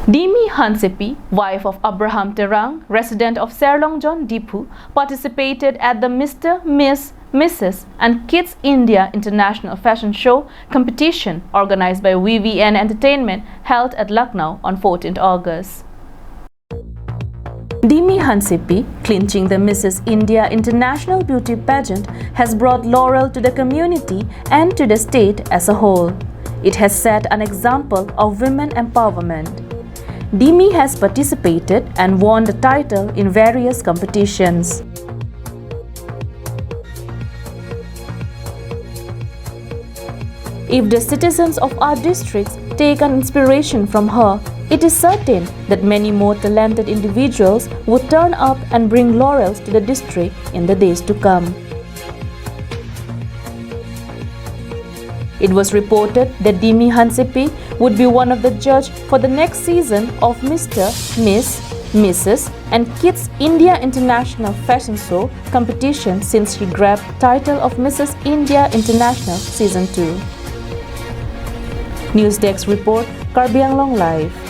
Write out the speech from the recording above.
Dimi Hansepi, wife of Abraham Terang, resident of Serlongjon, Dipu, participated at the Mr., Miss, Mrs. and Kids India International Fashion Show competition organized by VVN Entertainment held at Lucknow on 14th August. Dimi Hansepi, clinching the Mrs. India International Beauty Pageant, has brought laurel to the community and to the state as a whole. It has set an example of women empowerment. Dimi has participated and won the title in various competitions. If the citizens of our districts take an inspiration from her, it is certain that many more talented individuals would turn up and bring laurels to the district in the days to come. It was reported that Dimi Hansepi would be one of the judges for the next season of Mr., Miss, Mrs. and Kids India International Fashion Show competition since she grabbed title of Mrs. India International Season 2. News Desk Report, Karbianglong Live.